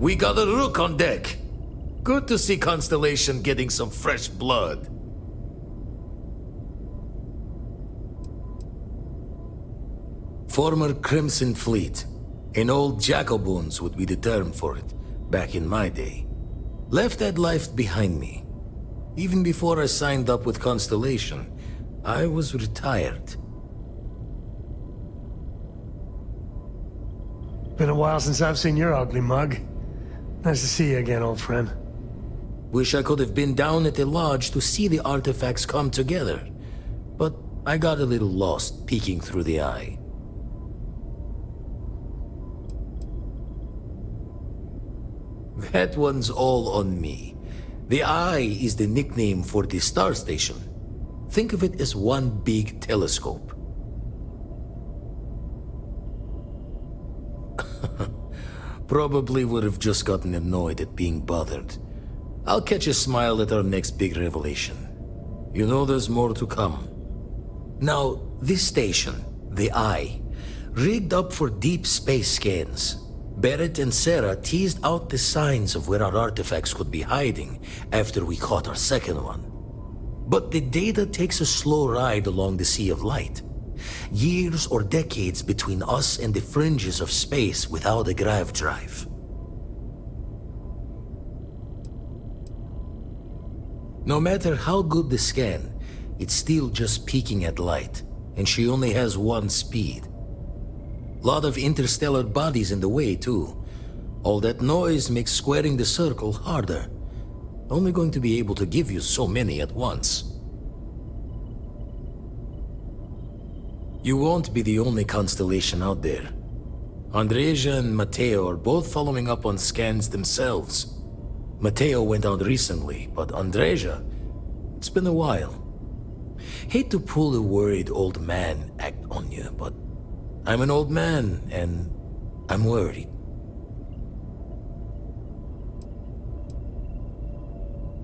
We got a rook on deck. Good to see Constellation getting some fresh blood. Former Crimson Fleet. An old Jacoboons would be the term for it, back in my day. Left that life behind me. Even before I signed up with Constellation, I was retired. Been a while since I've seen your ugly mug. Nice to see you again, old friend. Wish I could have been down at the lodge to see the artifacts come together. But I got a little lost peeking through the eye. That one's all on me. The Eye is the nickname for the star station. Think of it as one big telescope. Probably would have just gotten annoyed at being bothered. I'll catch a smile at our next big revelation. You know there's more to come. Now, this station, the Eye, rigged up for deep space scans. Barrett and Sarah teased out the signs of where our artifacts could be hiding after we caught our second one. But the data takes a slow ride along the Sea of Light. Years or decades between us and the fringes of space without a grav drive. No matter how good the scan, it's still just peeking at light, and she only has one speed. Lot of interstellar bodies in the way, too. All that noise makes squaring the circle harder. Only going to be able to give you so many at once. You won't be the only constellation out there. Andreja and Matteo are both following up on scans themselves. Matteo went out recently, but Andreja, it's been a while. Hate to pull a worried old man act on you, but I'm an old man, and I'm worried.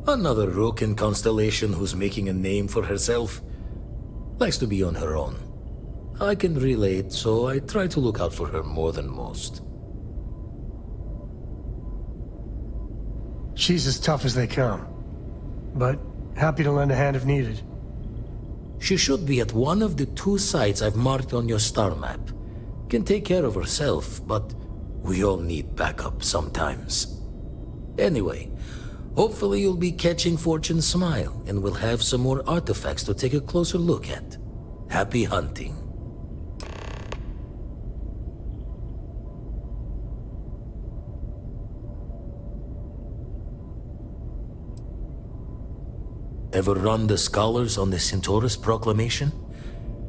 Another rook in Constellation who's making a name for herself. Likes to be on her own. I can relate, so I try to look out for her more than most. She's as tough as they come, but happy to lend a hand if needed. She should be at one of the 2 sites I've marked on your star map. Can take care of herself, but we all need backup sometimes. Anyway, hopefully you'll be catching Fortune's smile, and we'll have some more artifacts to take a closer look at. Happy hunting. Ever run the scholars on the Centaurus Proclamation?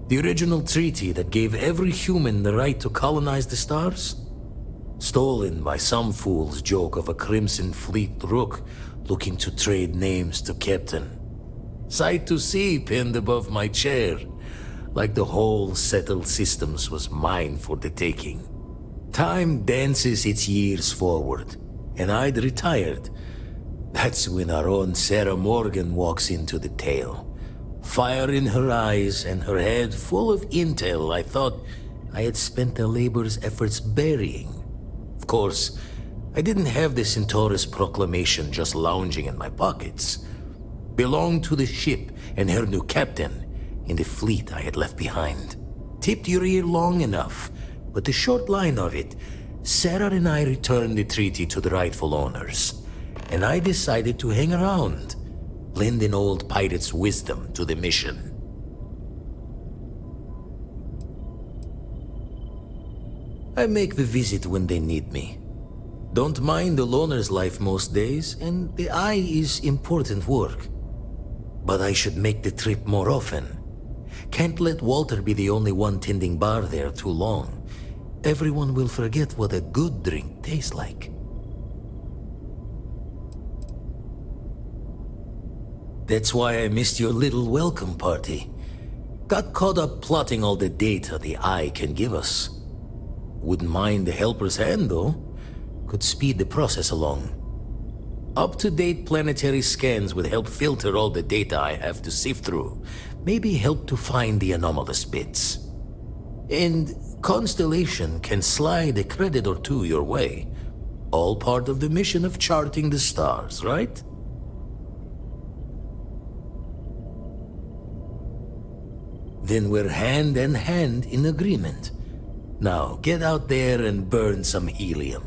The original treaty that gave every human the right to colonize the stars? Stolen by some fool's joke of a Crimson Fleet rook looking to trade names to Captain. Sight to see pinned above my chair, like the whole settled systems was mine for the taking. Time dances its years forward, and I'd retired. That's when our own Sarah Morgan walks into the tale. Fire in her eyes and her head full of intel I thought I had spent the labor's efforts burying. Of course, I didn't have the Centaurus Proclamation just lounging in my pockets. Belonged to the ship and her new captain in the fleet I had left behind. Tipped your ear long enough, but the short line of it, Sarah and I returned the treaty to the rightful owners. And I decided to hang around, lend an old pirate's wisdom to the mission. I make the visit when they need me. Don't mind the loner's life most days, and the Eye is important work. But I should make the trip more often. Can't let Walter be the only one tending bar there too long. Everyone will forget what a good drink tastes like. That's why I missed your little welcome party. Got caught up plotting all the data the Eye can give us. Wouldn't mind the helper's hand, though. Could speed the process along. Up-to-date planetary scans would help filter all the data I have to sift through. Maybe help to find the anomalous bits. And Constellation can slide a credit or two your way. All part of the mission of charting the stars, right? Then we're hand in hand in agreement. Now, get out there and burn some helium.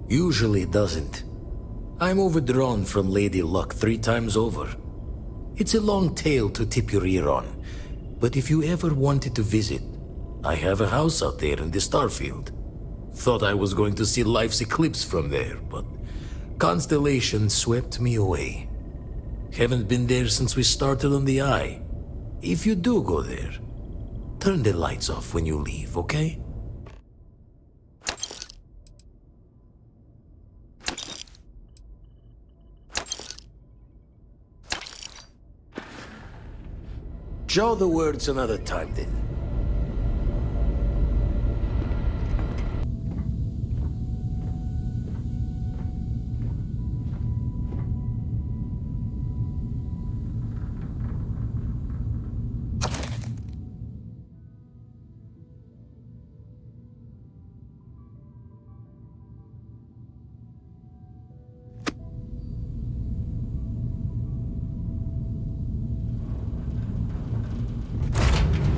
Usually doesn't. I'm overdrawn from Lady Luck 3 times over. It's a long tale to tip your ear on, but if you ever wanted to visit, I have a house out there in the Starfield. Thought I was going to see life's eclipse from there, but constellation swept me away. Haven't been there since we started on the Eye. If you do go there, turn the lights off when you leave, okay? Jaw the words another time then.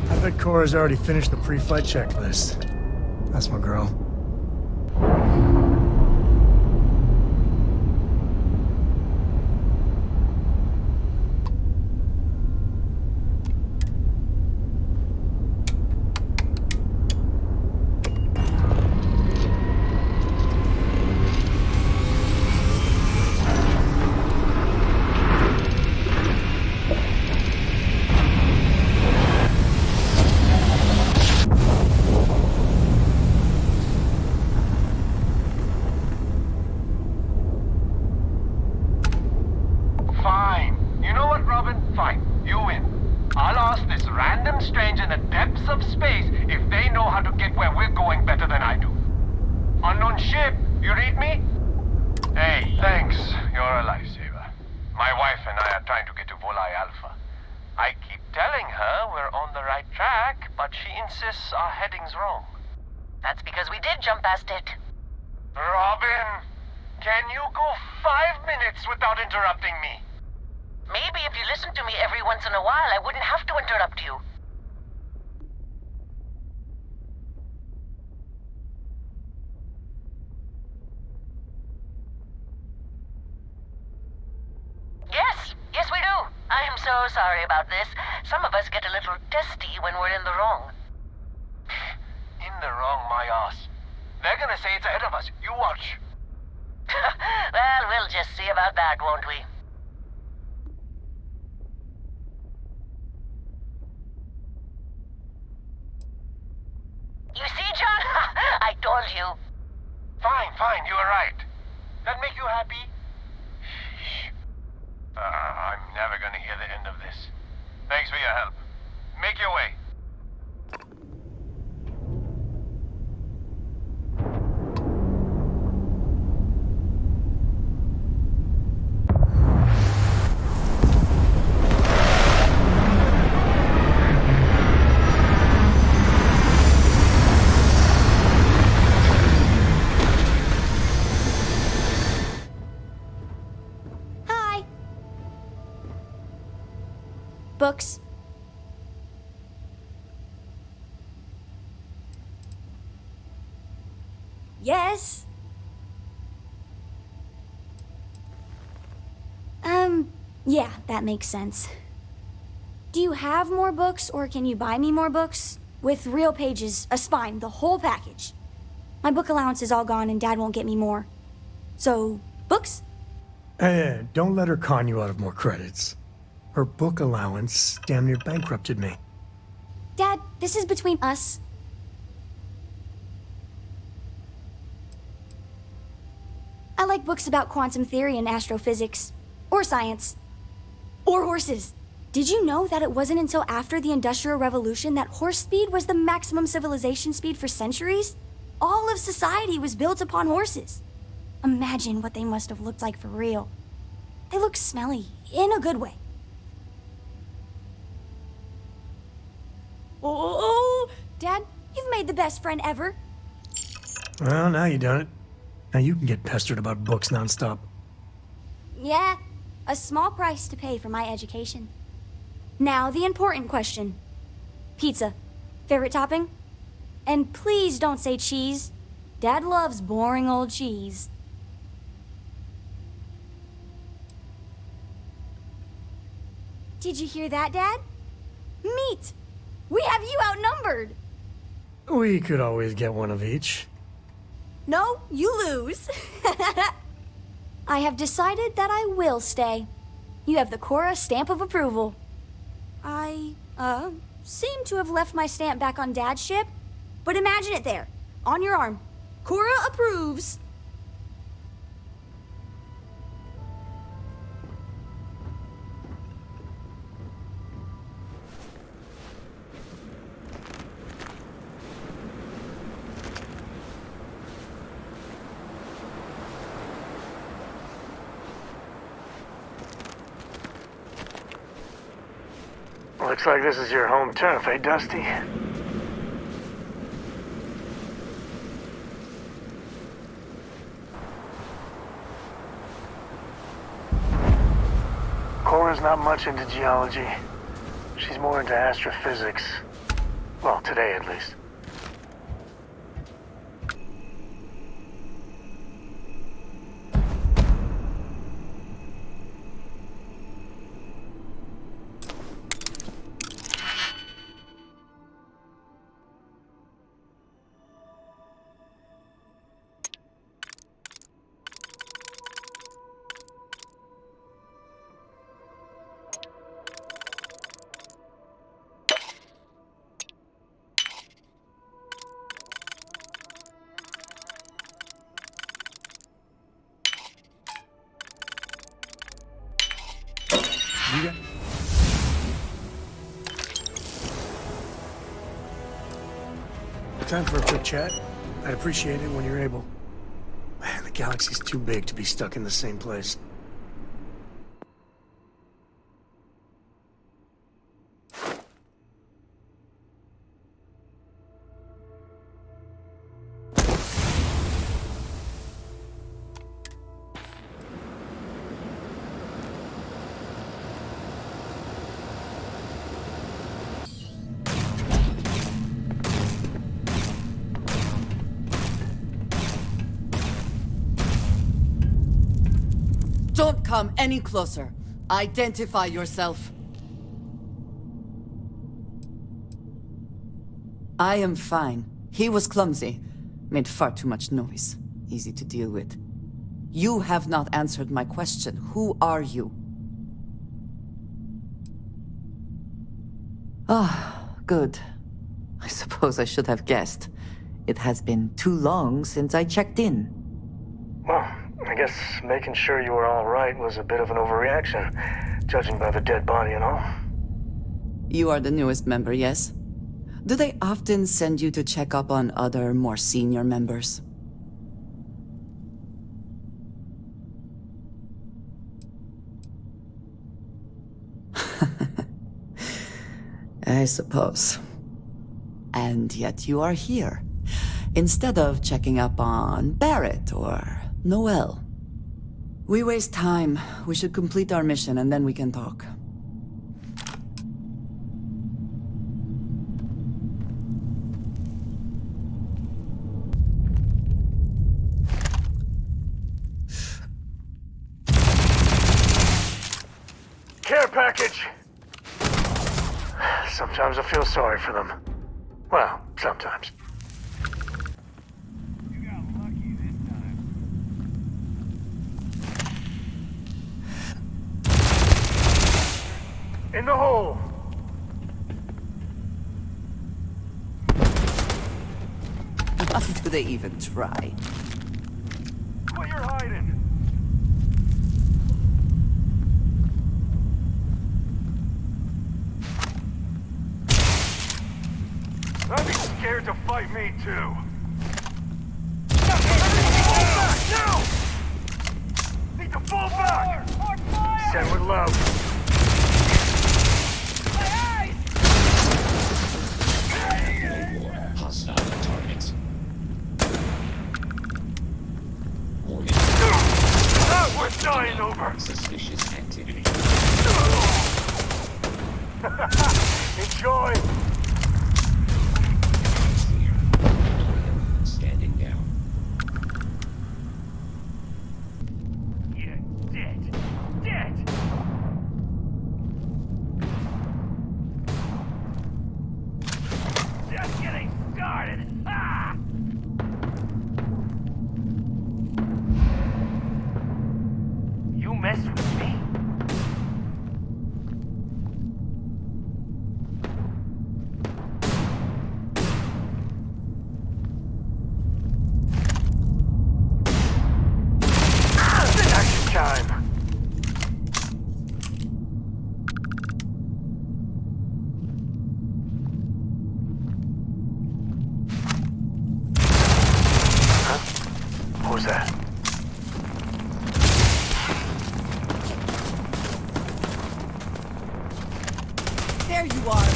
I bet Cora's already finished the pre-flight checklist. That's my girl. That's because we did jump past it. Robin, can you go 5 minutes without interrupting me? Maybe if you listened to me every once in a while, I wouldn't have to interrupt you. Yes, we do. I am so sorry about this. Some of us get a little testy when we're in the wrong. In the wrong, my ass. They're gonna say it's ahead of us. You watch. Well, we'll just see about that, won't we? You see, John? I told you. Fine, you were right. That make you happy? I'm never gonna hear the end of this. Thanks for your help. Make your way. Books. Yes? Yeah, that makes sense. Do you have more books, or can you buy me more books? With real pages, a spine, the whole package. My book allowance is all gone and Dad won't get me more. So, books? Hey, don't let her con you out of more credits. Her book allowance damn near bankrupted me. Dad, this is between us. I like books about quantum theory and astrophysics. Or science. Or horses. Did you know that it wasn't until after the Industrial Revolution that horse speed was the maximum civilization speed for centuries? All of society was built upon horses. Imagine what they must have looked like for real. They look smelly, in a good way. Oh, made the best friend ever. Well, now you done it. Now you can get pestered about books nonstop. Yeah, a small price to pay for my education. Now, the important question. Pizza. Favorite topping? And please don't say cheese. Dad loves boring old cheese. Did you hear that, Dad? Meat! We have you outnumbered! We could always get one of each. No, you lose. I have decided that I will stay. You have the Cora stamp of approval. I, seem to have left my stamp back on Dad's ship, but imagine it there, on your arm. Cora approves. Looks like this is your home turf, eh, Dusty? Cora's not much into geology. She's more into astrophysics. Well, today at least. You got... Time for a quick chat? I'd appreciate it when you're able. Man, the galaxy's too big to be stuck in the same place. Don't come any closer. Identify yourself. I am fine. He was clumsy. Made far too much noise. Easy to deal with. You have not answered my question. Who are you? Ah, good. I suppose I should have guessed. It has been too long since I checked in. Well, I guess making sure you were all right was a bit of an overreaction, judging by the dead body and all. You are the newest member, yes? Do they often send you to check up on other, more senior members? I suppose. And yet you are here, instead of checking up on Barrett or Noel. We waste time. We should complete our mission and then we can talk. Care package! Sometimes I feel sorry for them. Well, sometimes. You got lucky this time. In the hole! Why do they even try? What you're hiding? I'd be scared to fight me too. Now! Need to fall back! Send with love. Hostile. dying over. Suspicious activity. Enjoy. Standing down. You're dead. Dead. Just getting started. Ah! You mess with me? Action time. Huh? What was that? There you are.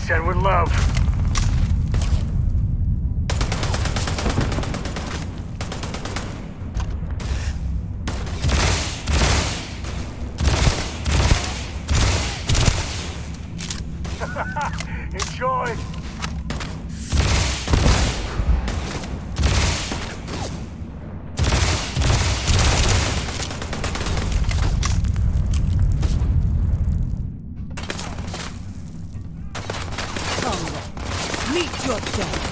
Send with love. Enjoy. Come then. Meet your death.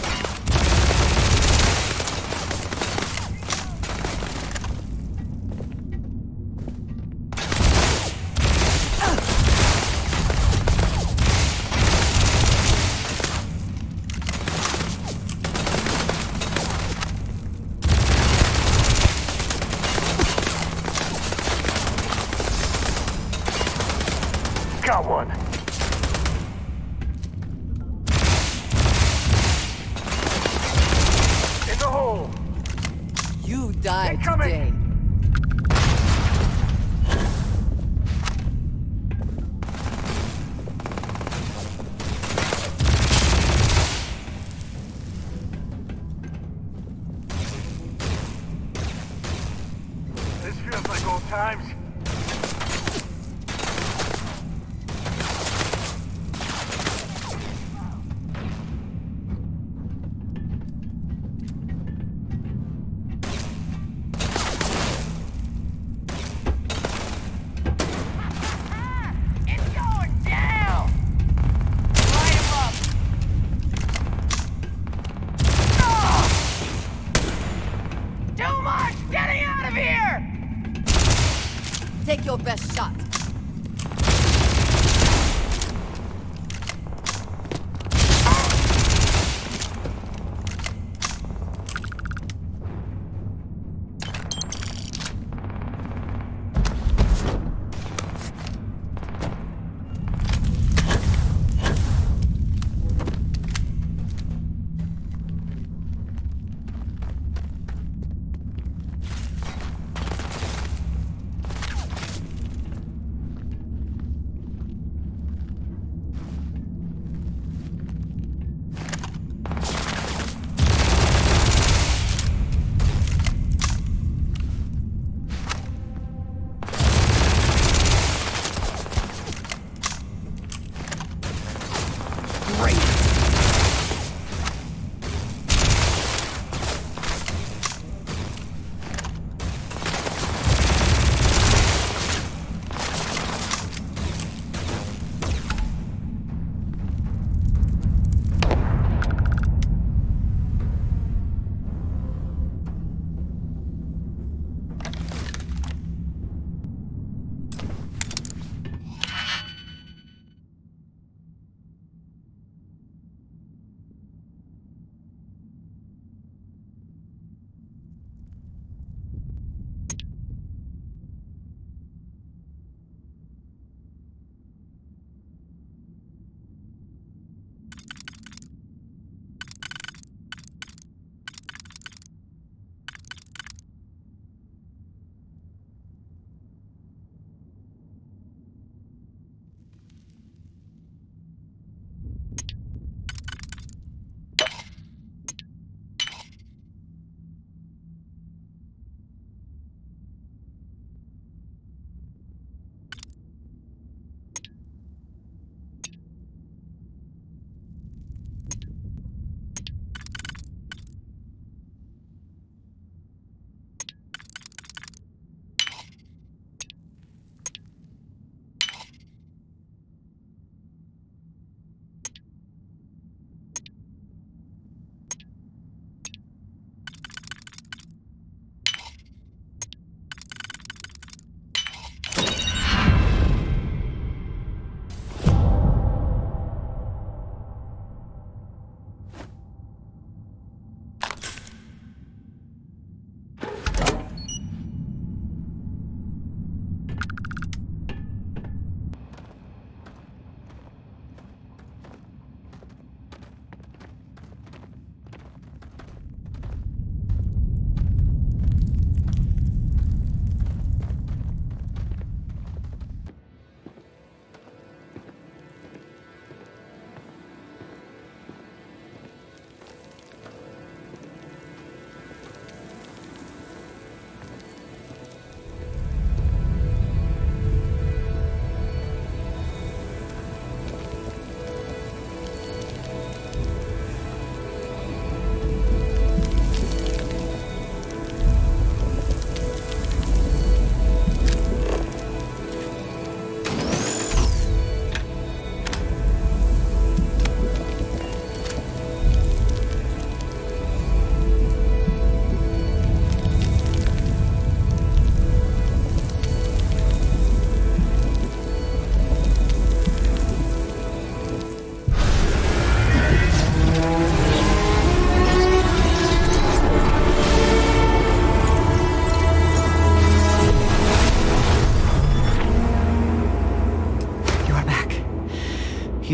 Got one. In the hole. You die Incoming. today. This feels like old times. It's going down! Light him up! Too much! Getting out of here! Take your best shot.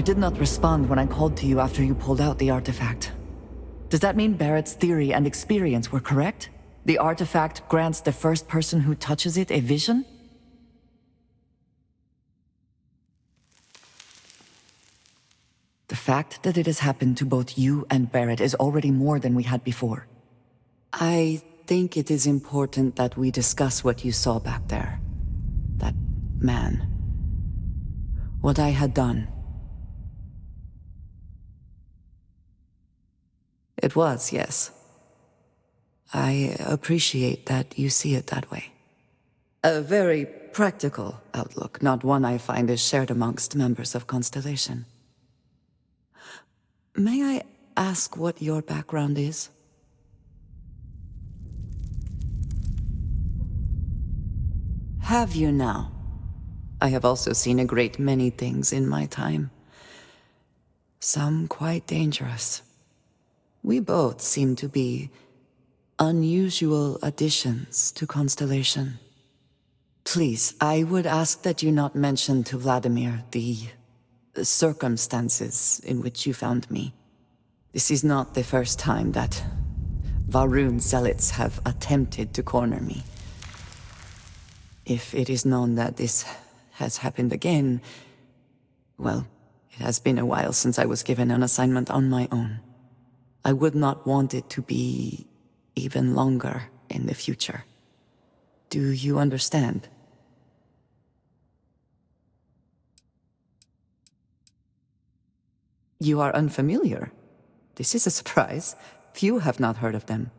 You did not respond when I called to you after you pulled out the artifact. Does that mean Barrett's theory and experience were correct? The artifact grants the first person who touches it a vision? The fact that it has happened to both you and Barrett is already more than we had before. I think it is important that we discuss what you saw back there. That man. What I had done. It was, yes. I appreciate that you see it that way. A very practical outlook, not one I find is shared amongst members of Constellation. May I ask what your background is? Have you now? I have also seen a great many things in my time. Some quite dangerous. We both seem to be unusual additions to Constellation. Please, I would ask that you not mention to Vladimir the circumstances in which you found me. This is not the first time that Varun zealots have attempted to corner me. If it is known that this has happened again, well, it has been a while since I was given an assignment on my own. I would not want it to be even longer in the future. Do you understand? You are unfamiliar. This is a surprise. Few have not heard of them.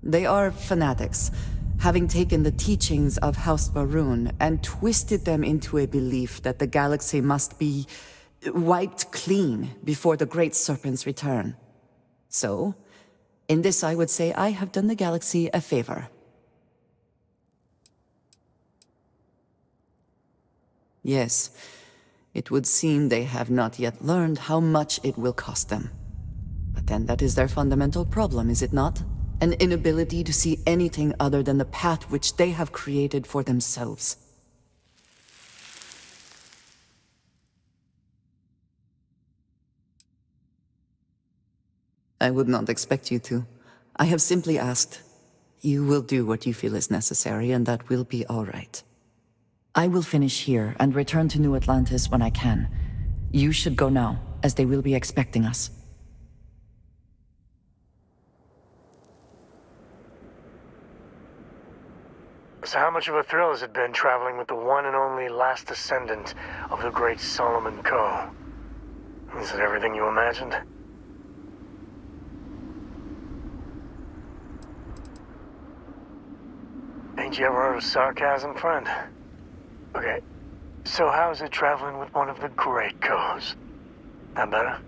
They are fanatics, having taken the teachings of House Varun and twisted them into a belief that the galaxy must be wiped clean before the Great Serpent's return. So, in this I would say I have done the galaxy a favor. Yes, it would seem they have not yet learned how much it will cost them. But then that is their fundamental problem, is it not? An inability to see anything other than the path which they have created for themselves. I would not expect you to. I have simply asked. You will do what you feel is necessary, and that will be all right. I will finish here and return to New Atlantis when I can. You should go now, as they will be expecting us. So how much of a thrill has it been traveling with the one and only last descendant of the great Solomon Coe? Is it everything you imagined? Ain't you ever heard of sarcasm, friend? Okay, so how's it traveling with one of the great Coes? That better?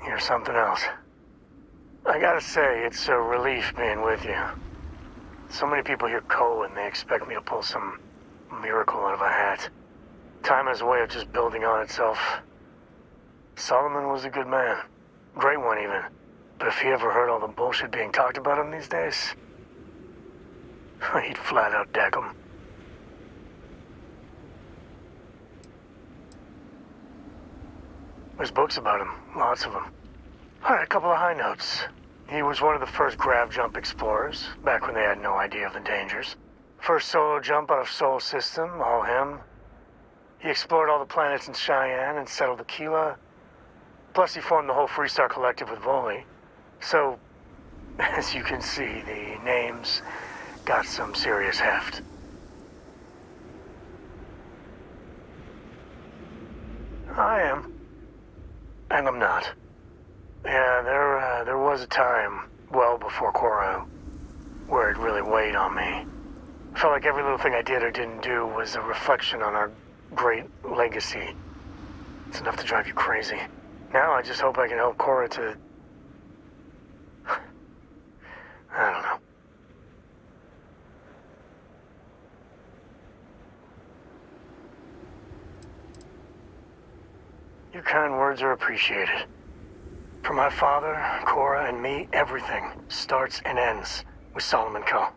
You're something else. I gotta say, it's a relief being with you. So many people hear Coe and they expect me to pull some miracle out of a hat. Time has a way of just building on itself. Solomon was a good man. Great one, even. But if he ever heard all the bullshit being talked about him these days, he'd flat out deck him. There's books about him. Lots of them. Alright, a couple of high notes. He was one of the first grav jump explorers, back when they had no idea of the dangers. First solo jump out of Sol System, all him. He explored all the planets in Cheyenne and settled Aquila. Plus he formed the whole Freestar Collective with Voli. So, as you can see, the name's got some serious heft. I am. And I'm not. Yeah, there was a time, well before Korra, where it really weighed on me. I felt like every little thing I did or didn't do was a reflection on our great legacy. It's enough to drive you crazy. Now I just hope I can help Korra to... I don't know. Your kind words are appreciated. For my father, Cora, and me, everything starts and ends with Solomon Co.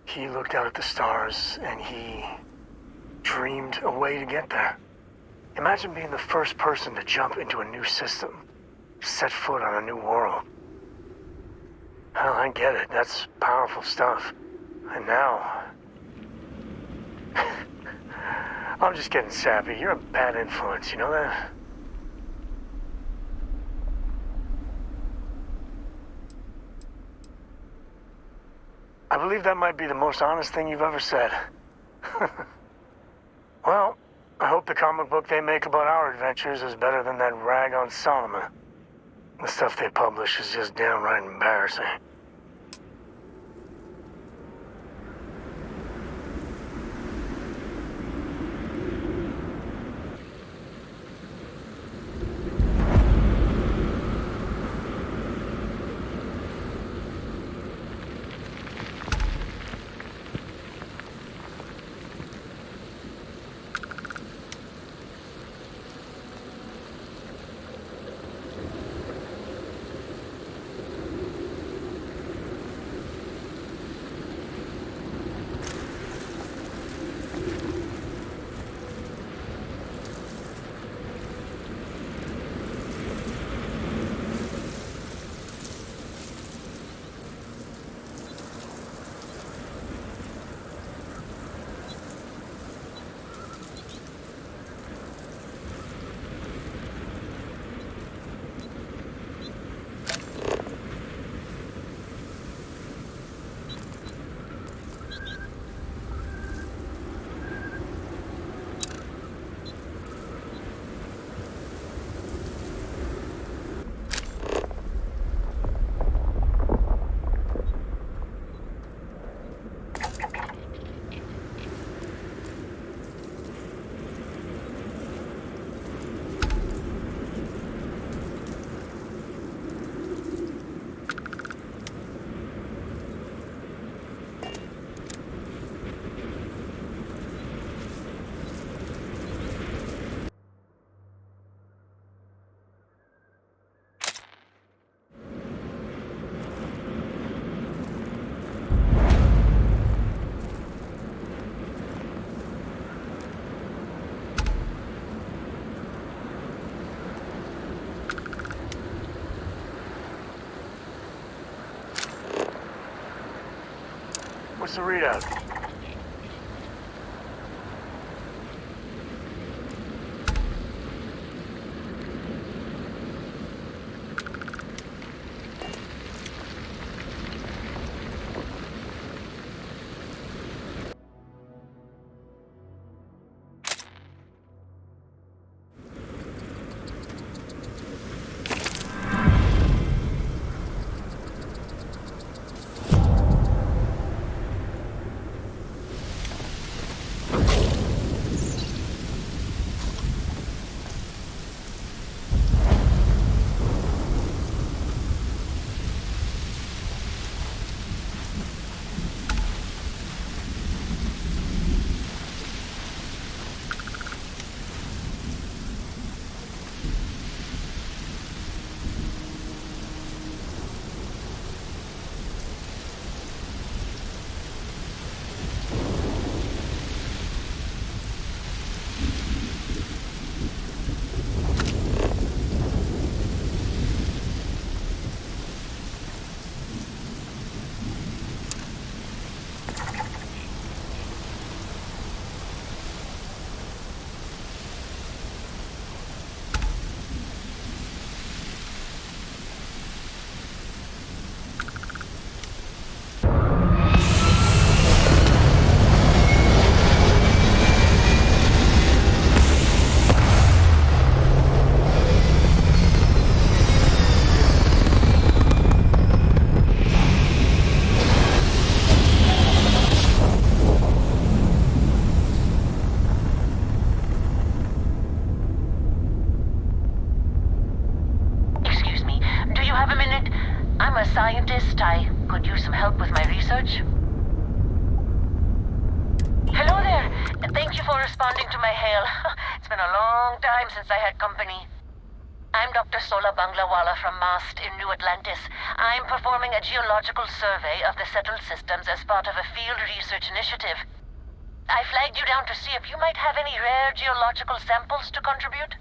He looked out at the stars, and he dreamed a way to get there. Imagine being the first person to jump into a new system, set foot on a new world. Hell, I get it. That's powerful stuff. And now... I'm just getting sappy. You're a bad influence, you know that? I believe that might be the most honest thing you've ever said. Well, I hope the comic book they make about our adventures is better than that rag on Solomon. The stuff they publish is just downright embarrassing. What's the readout? Scientist, I could use some help with my research. Hello there. Thank you for responding to my hail. It's been a long time since I had company. I'm Dr. Sola Banglawala from MAST in New Atlantis. I'm performing a geological survey of the settled systems as part of a field research initiative. I flagged you down to see if you might have any rare geological samples to contribute.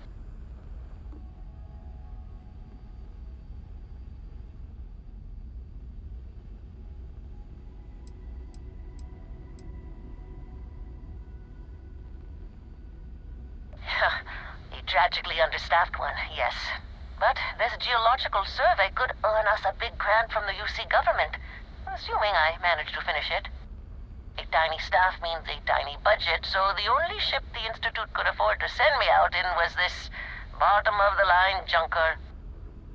A tragically understaffed one, yes. But this geological survey could earn us a big grant from the UC government, assuming I manage to finish it. A tiny staff means a tiny budget, so the only ship the Institute could afford to send me out in was this bottom-of-the-line junker.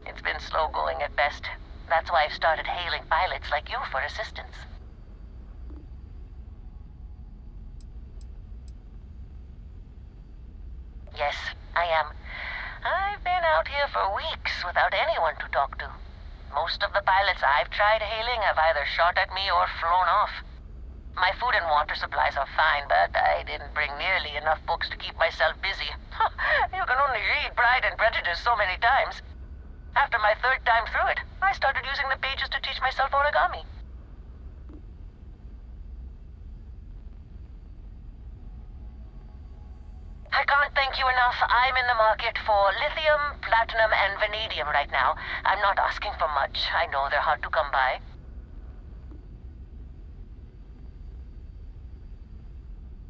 It's been slow going at best. That's why I've started hailing pilots like you for assistance. Yes, I am. I've been out here for weeks without anyone to talk to. Most of the pilots I've tried hailing have either shot at me or flown off. My food and water supplies are fine, but I didn't bring nearly enough books to keep myself busy. You can only read Pride and Prejudice so many times. After my third time through it, I started using the pages to teach myself origami. I can't thank you enough. I'm in the market for lithium, platinum, and vanadium right now. I'm not asking for much. I know they're hard to come by.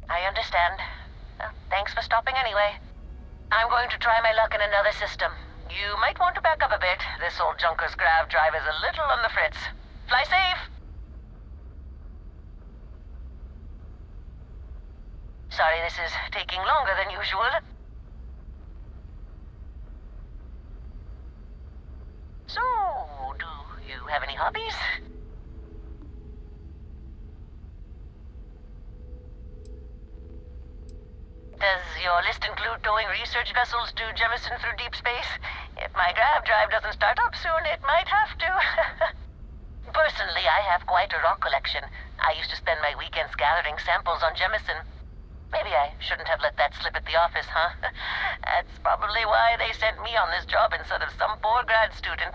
I understand. Thanks for stopping anyway. I'm going to try my luck in another system. You might want to back up a bit. This old junker's grav drive is a little on the fritz. Fly safe! Sorry this is taking longer than usual. So, do you have any hobbies? Does your list include towing research vessels to Jemison through deep space? If my grav drive doesn't start up soon, it might have to. Personally, I have quite a rock collection. I used to spend my weekends gathering samples on Jemison. Maybe I shouldn't have let that slip at the office, huh? That's probably why they sent me on this job instead of some poor grad student.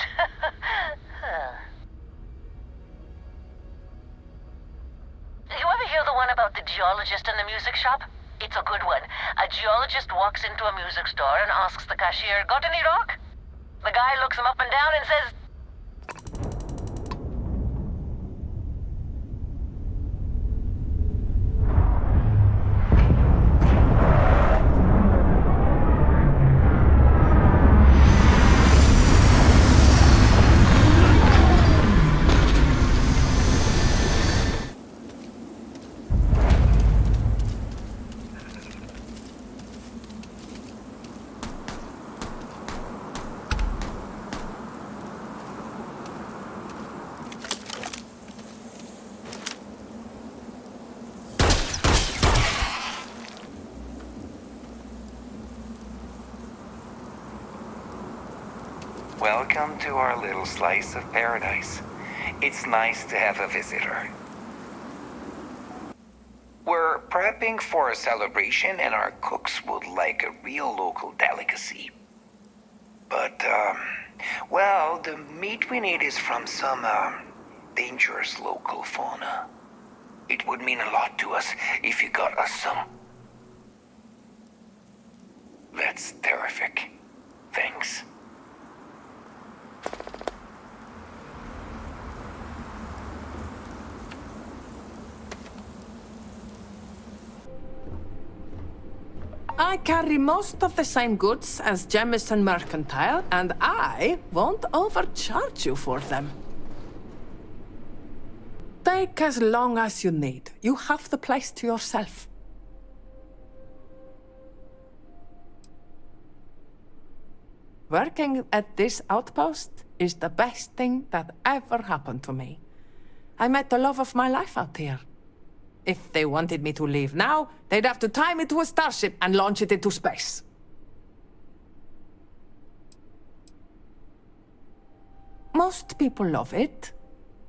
You ever hear the one about the geologist in the music shop? It's a good one. A geologist walks into a music store and asks the cashier, "Got any rock?" The guy looks him up and down and says, Welcome to our little slice of paradise. It's nice to have a visitor. We're prepping for a celebration and our cooks would like a real local delicacy. But, well, the meat we need is from some, dangerous local fauna. It would mean a lot to us if you got us some. That's terrific. Thanks. I carry most of the same goods as Jemison Mercantile, and I won't overcharge you for them. Take as long as you need. You have the place to yourself. Working at this outpost is the best thing that ever happened to me. I met the love of my life out here. If they wanted me to leave now, they'd have to tie me to a starship and launch it into space. Most people love it,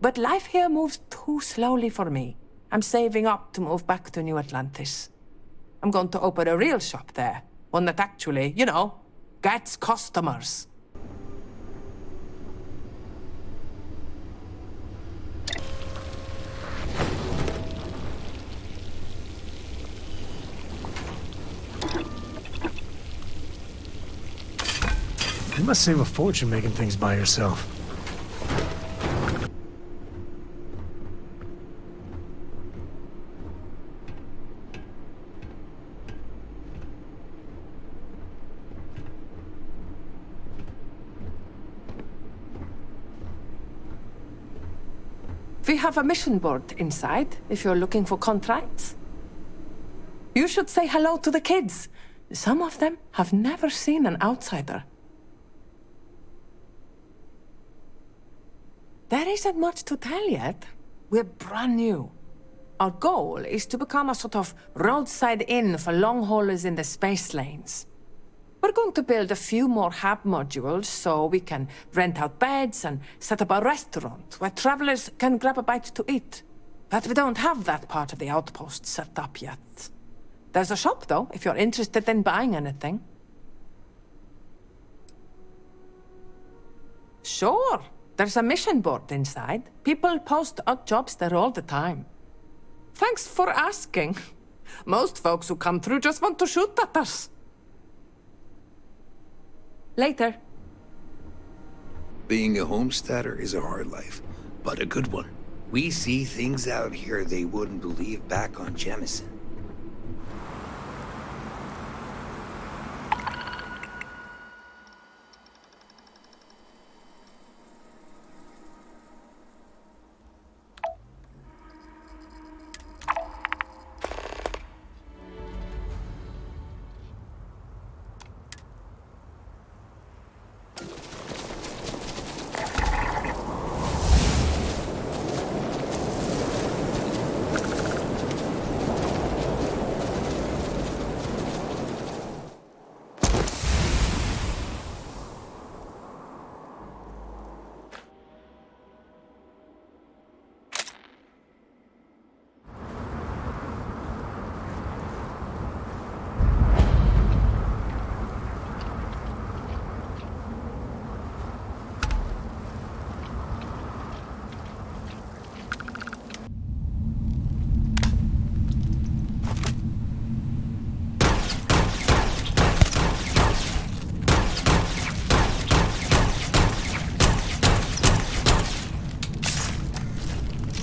but life here moves too slowly for me. I'm saving up to move back to New Atlantis. I'm going to open a real shop there, one that actually, gets customers. must save a fortune making things by yourself. We have a mission board inside, if you're looking for contracts. You should say hello to the kids. Some of them have never seen an outsider. There isn't much to tell yet. We're brand new. Our goal is to become a sort of roadside inn for long haulers in the space lanes. We're going to build a few more hab modules so we can rent out beds and set up a restaurant where travelers can grab a bite to eat. But we don't have that part of the outpost set up yet. There's a shop, though, if you're interested in buying anything. Sure. There's a mission board inside. People post odd jobs there all the time. Thanks for asking. Most folks who come through just want to shoot at us. Later. Being a homesteader is a hard life, but a good one. We see things out here they wouldn't believe back on Jemison.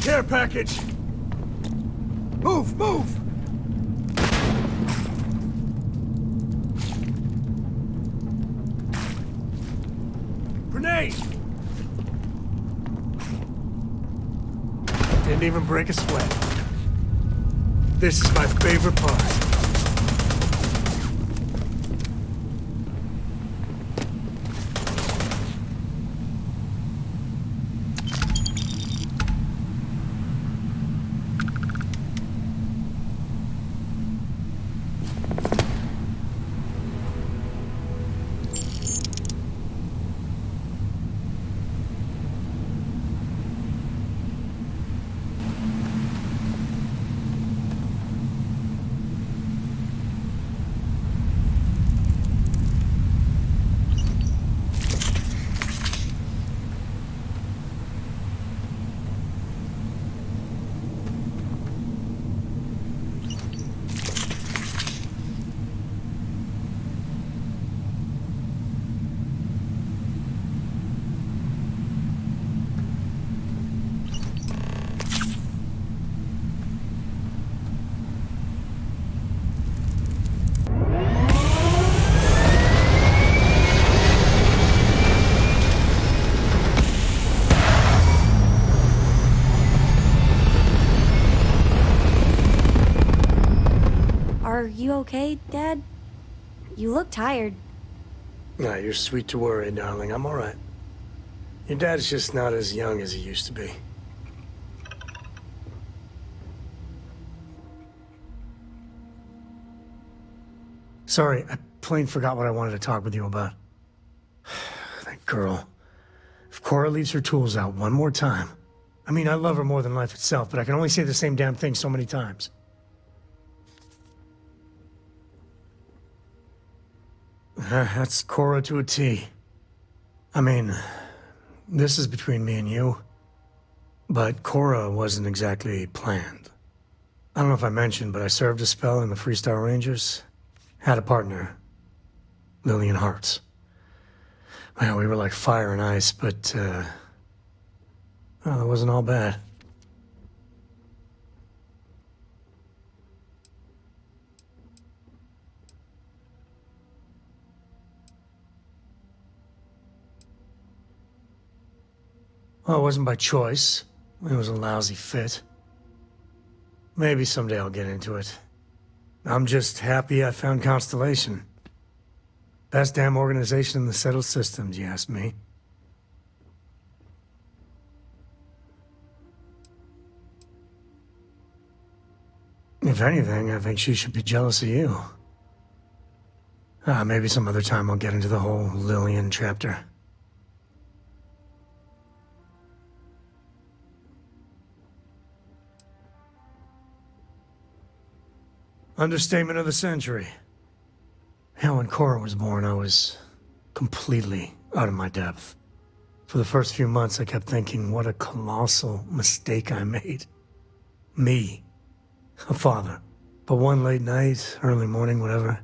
Care package! Move, move! Grenade! Didn't even break a sweat. This is my favorite part. Are you okay, Dad? You look tired. Nah, you're sweet to worry, darling. I'm all right. Your dad's just not as young as he used to be. Sorry, I plain forgot what I wanted to talk with you about. That girl. If Cora leaves her tools out one more time... I mean, I love her more than life itself, but I can only say the same damn thing so many times. That's Cora to a T. I mean, this is between me and you, but Cora wasn't exactly planned. I don't know if I mentioned, but I served a spell in the Freestar Rangers. Had a partner, Lillian Hartz. Well, we were like fire and ice, but, well, it wasn't all bad. Well, it wasn't by choice. It was a lousy fit. Maybe someday I'll get into it. I'm just happy I found Constellation. Best damn organization in the settled systems, you ask me. If anything, I think she should be jealous of you. Maybe some other time I'll get into the whole Lillian chapter. Understatement of the century. Hell, when Cora was born, I was completely out of my depth. For the first few months, I kept thinking, what a colossal mistake I made. Me, a father. But one late night, early morning, whatever,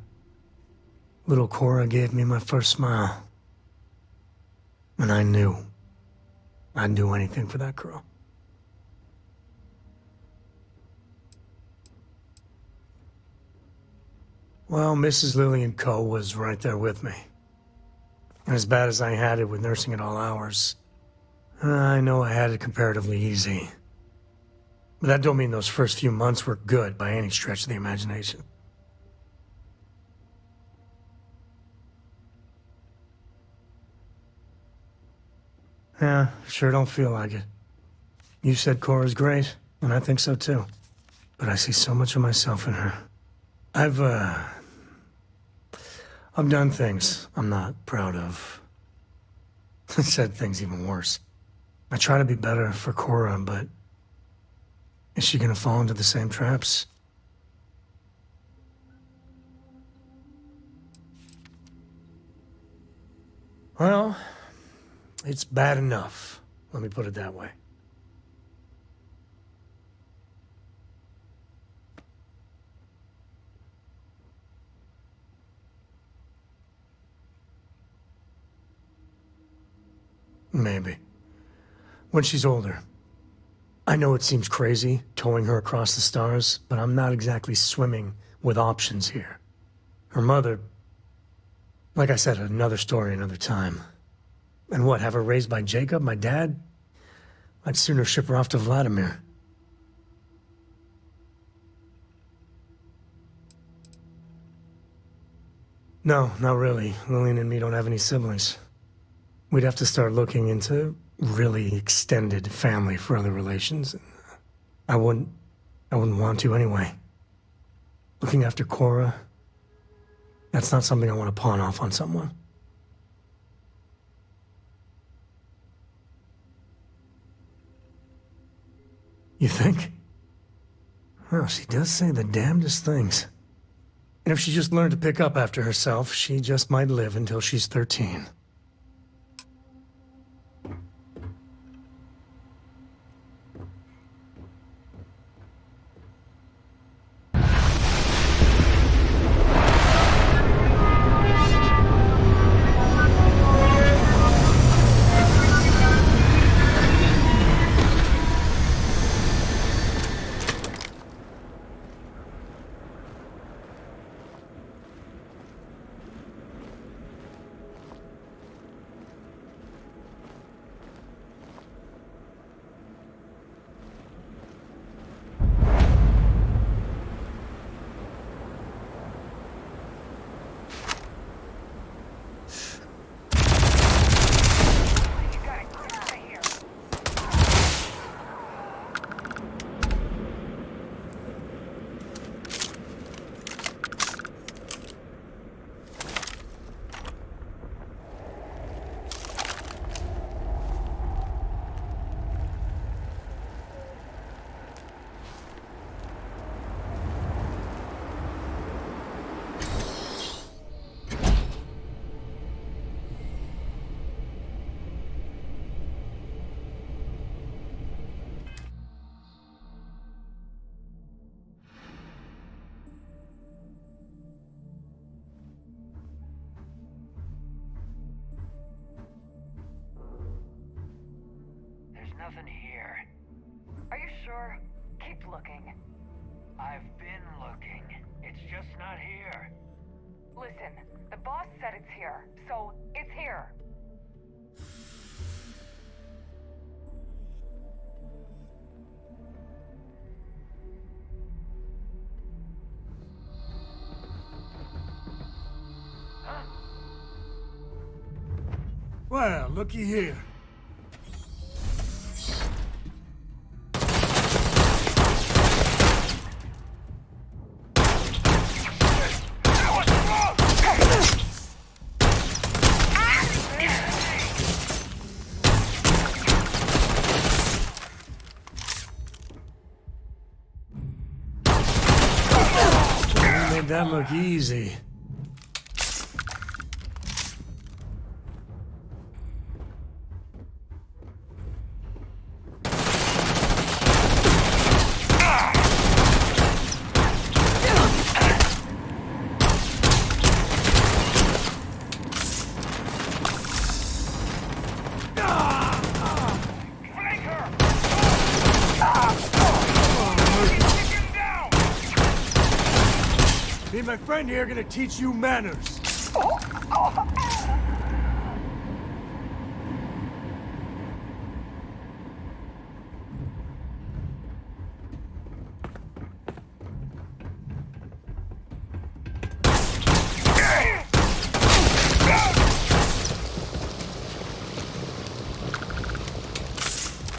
little Cora gave me my first smile. And I knew I'd do anything for that girl. Well, Mrs. Lillian Co. was right there with me. And as bad as I had it with nursing at all hours, I know I had it comparatively easy. But that don't mean those first few months were good by any stretch of the imagination. Yeah, sure don't feel like it. You said Cora's great, and I think so too. But I see so much of myself in her. I've done things I'm not proud of. Said things even worse. I try to be better for Cora, but is she gonna fall into the same traps? Well, it's bad enough. Let me put it that way. Maybe. When she's older. I know it seems crazy, towing her across the stars, but I'm not exactly swimming with options here. Her mother... Like I said, another story, another time. And what, have her raised by Jacob, my dad? I'd sooner ship her off to Vladimir. No, not really. Lillian and me don't have any siblings. We'd have to start looking into really extended family for other relations. I wouldn't want to anyway. Looking after Cora, that's not something I want to pawn off on someone. You think? Well, she does say the damnedest things. And if she just learned to pick up after herself, she just might live until she's 13. nothing here. Are you sure? Keep looking. I've been looking. It's just not here. Listen, the boss said it's here, so it's here. Well, looky here. You made that look easy. Me and my friend here are gonna teach you manners.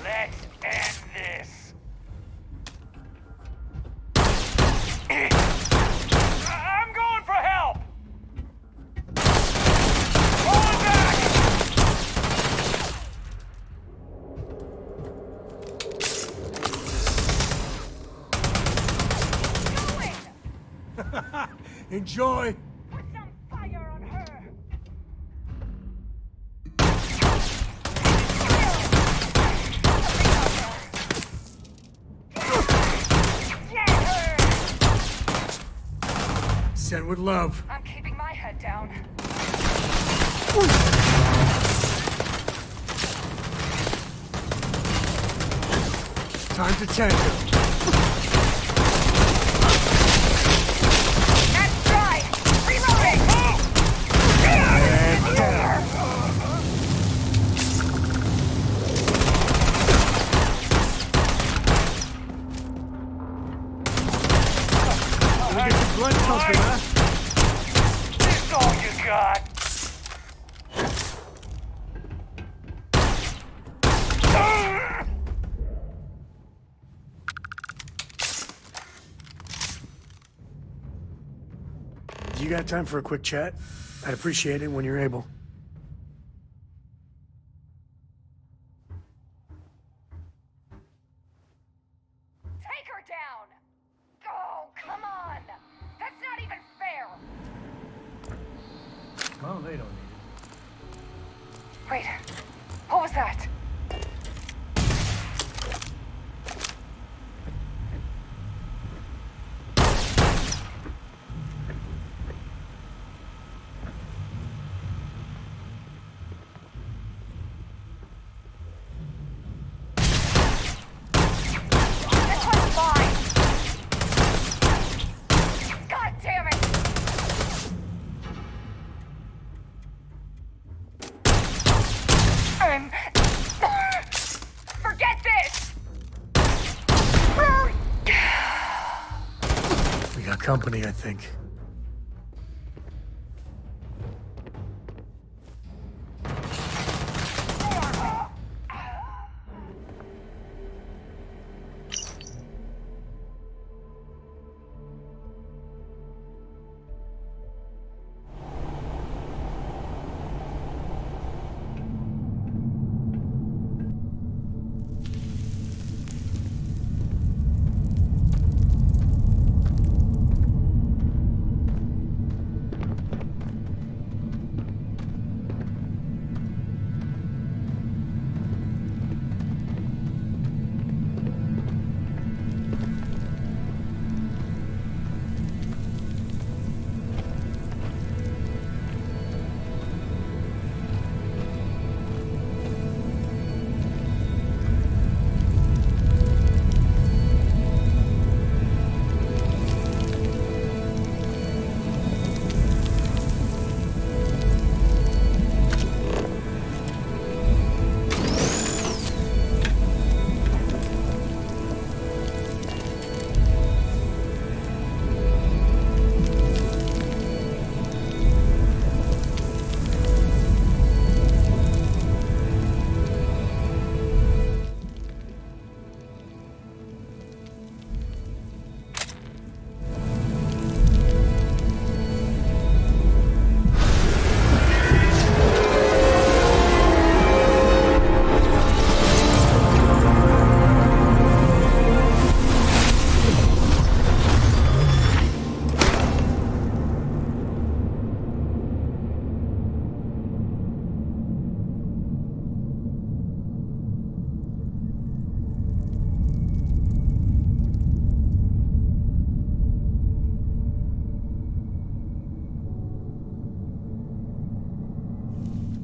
Let's end this. I'm going for help! Falling back! Enjoy. Put some fire on her! Get her! Sent with love. I'm keeping my head down. Time to tango. That's dry! Reloading! And down. We'll get your blood pumping, huh? This all you got? You got time for a quick chat? I'd appreciate it when you're able. Take her down! Oh, come on! That's not even fair! Well, they don't need it. Wait, what was that? This one's mine! God damn it! Forget this! We got company, I think.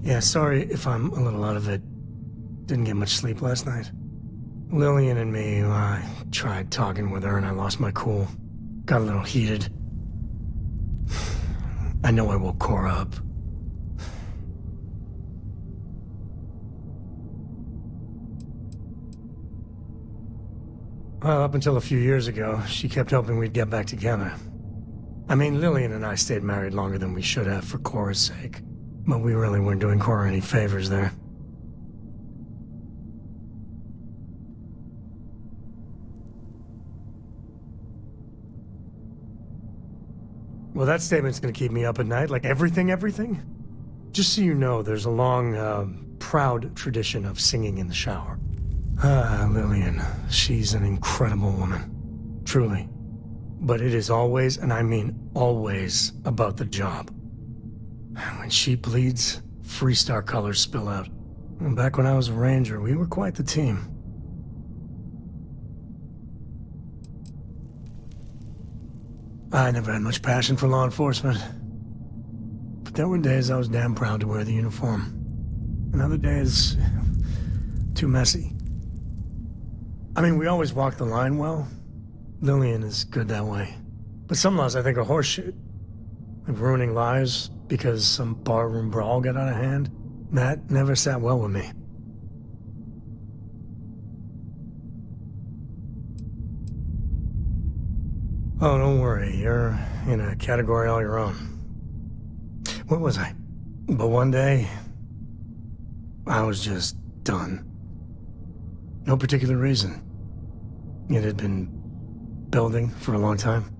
Yeah, sorry if I'm a little out of it. Didn't get much sleep last night. Lillian and me, I tried talking with her and I lost my cool. Got a little heated. I know I woke Cora up. Well, up until a few years ago, she kept hoping we'd get back together. I mean, Lillian and I stayed married longer than we should have for Cora's sake. But we really weren't doing Cora any favors there. Well, that statement's gonna keep me up at night, like everything? Just so you know, there's a long, proud tradition of singing in the shower. Ah, Lillian. She's an incredible woman. Truly. But it is always, and I mean always, about the job. When she bleeds, Freestar colors spill out. And back when I was a ranger, we were quite the team. I never had much passion for law enforcement. But there were days I was damn proud to wear the uniform. And other days, too messy. I mean, we always walk the line well. Lillian is good that way. But some laws I think are horseshit. Like ruining lives because some barroom brawl got out of hand. That never sat well with me. Oh, don't worry. You're in a category all your own. Where was I? But one day, I was just done. No particular reason. It had been building for a long time.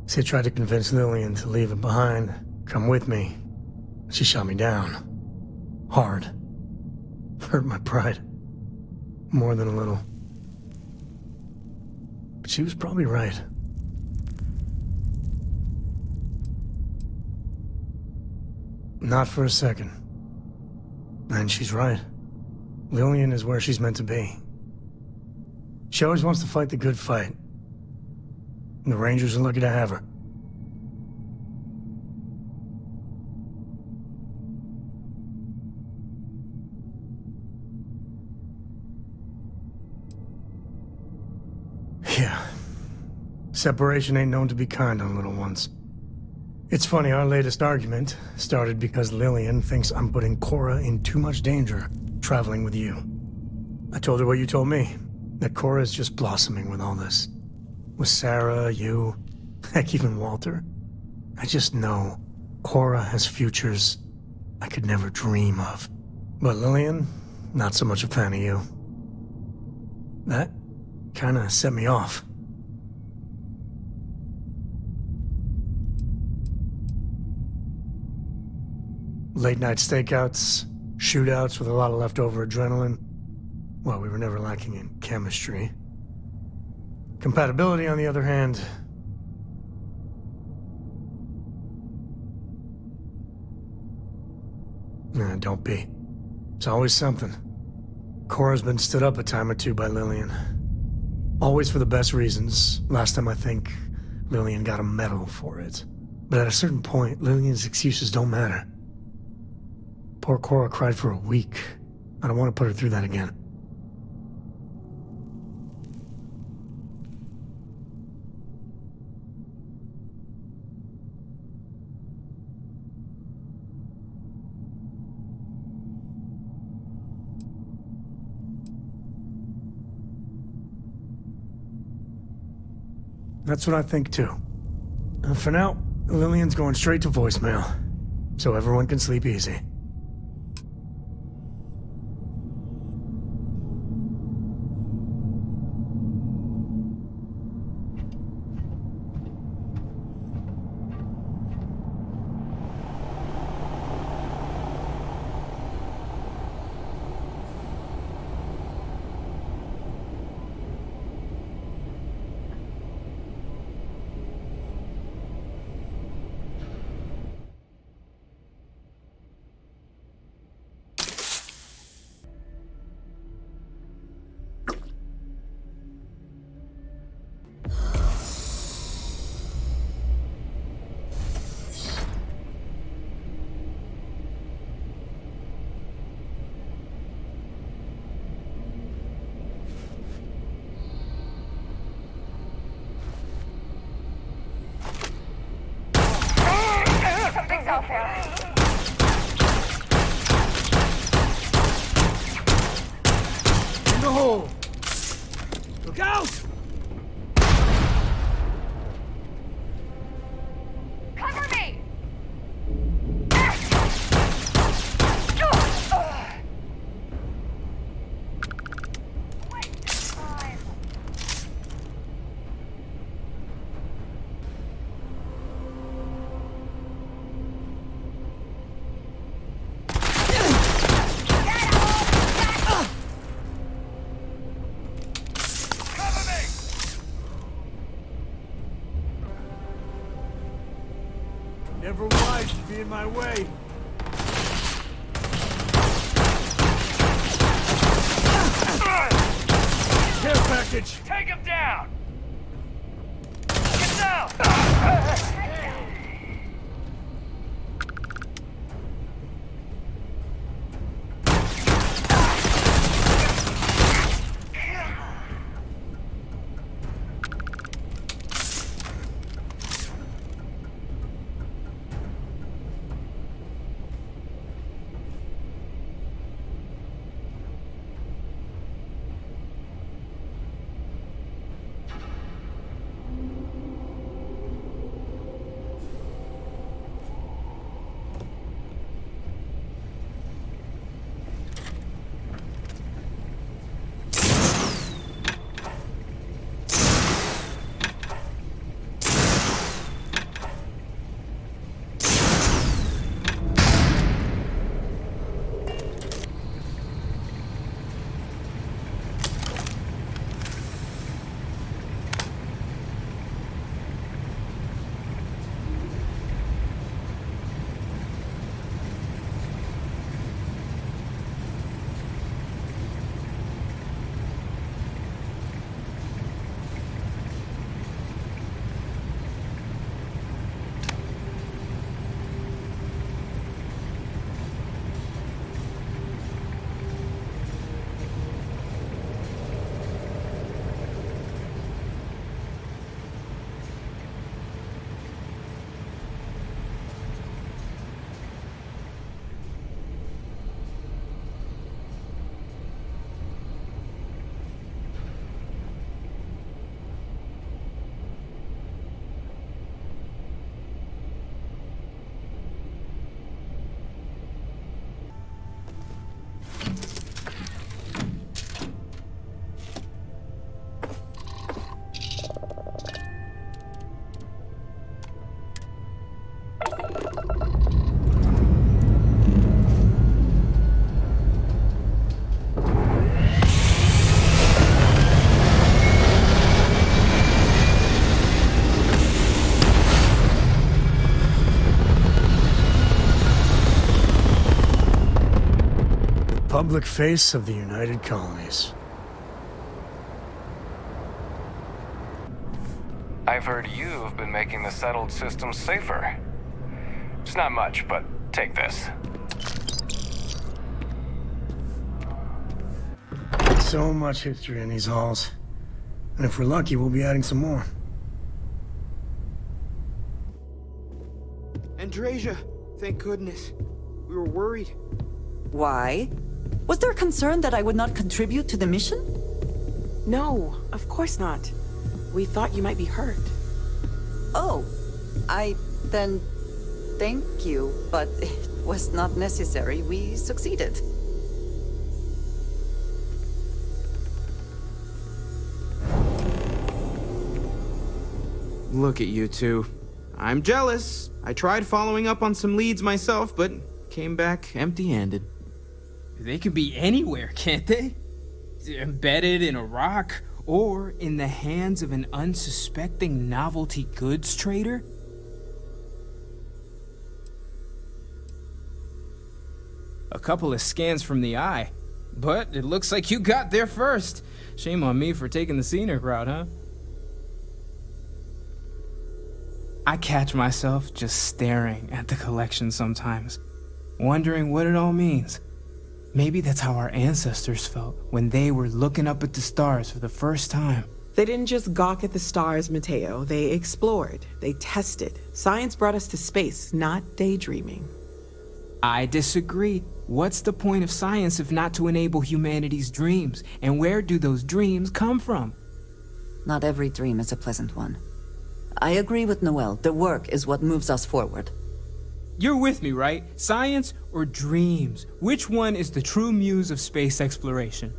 So I tried to convince Lillian to leave it behind, come with me. She shot me down. Hard. Hurt my pride. More than a little. But she was probably right. Not for a second. And she's right. Lillian is where she's meant to be. She always wants to fight the good fight. And the Rangers are lucky to have her. Yeah. Separation ain't known to be kind on little ones. It's funny, our latest argument started because Lillian thinks I'm putting Cora in too much danger traveling with you. I told her what you told me, that Cora is just blossoming with all this. With Sarah, you, heck, even Walter. I just know Cora has futures I could never dream of. But Lillian, not so much a fan of you. That kinda set me off. Late night stakeouts, shootouts with a lot of leftover adrenaline. Well, we were never lacking in chemistry. Compatibility, on the other hand... Nah, don't be. It's always something. Cora's been stood up a time or two by Lillian. Always for the best reasons. Last time I think Lillian got a medal for it. But at a certain point, Lillian's excuses don't matter. Poor Cora cried for a week. I don't want to put her through that again. That's what I think too. For now, Lillian's going straight to voicemail, so everyone can sleep easy. In the hole! Look out! Cover me! Never wise to be in my way. Care package! Take him down! Get down! Public face of the United Colonies. I've heard you've been making the settled system safer. It's not much, but take this. So much history in these halls. And if we're lucky, we'll be adding some more. Andreja, thank goodness. We were worried. Why? Was there concern that I would not contribute to the mission? No, of course not. We thought you might be hurt. Oh, then thank you, but it was not necessary. We succeeded. Look at you two. I'm jealous. I tried following up on some leads myself, but came back empty-handed. They could be anywhere, can't they? Embedded in a rock, or in the hands of an unsuspecting novelty goods trader? A couple of scans from the eye, but it looks like you got there first. Shame on me for taking the scenic route, huh? I catch myself just staring at the collection sometimes, wondering what it all means. Maybe that's how our ancestors felt when they were looking up at the stars for the first time. They didn't just gawk at the stars, Mateo. They explored. They tested. Science brought us to space, not daydreaming. I disagree. What's the point of science if not to enable humanity's dreams? And where do those dreams come from? Not every dream is a pleasant one. I agree with Noel. The work is what moves us forward. You're with me, right? Science or dreams? Which one is the true muse of space exploration?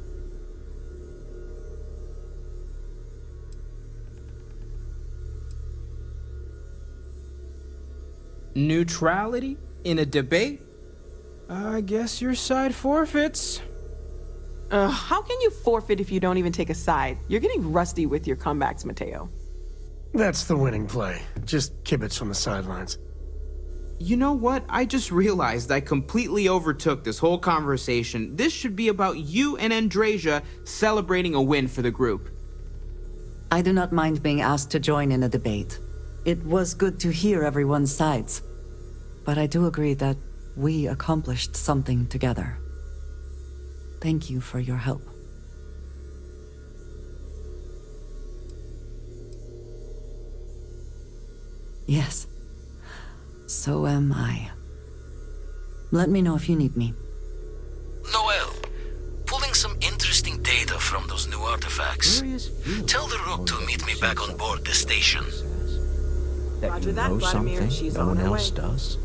Neutrality in a debate? I guess your side forfeits. How can you forfeit if you don't even take a side? You're getting rusty with your comebacks, Mateo. That's the winning play. Just kibitz from the sidelines. You know what? I just realized I completely overtook this whole conversation. This should be about you and Andreja celebrating a win for the group. I do not mind being asked to join in a debate. It was good to hear everyone's sides. But I do agree that we accomplished something together. Thank you for your help. Yes. So am I. Let me know if you need me. Noel, pulling some interesting data from those new artifacts. Tell the Rook to meet me back on board the station. Roger that, Vladimir. She's on her way. Does.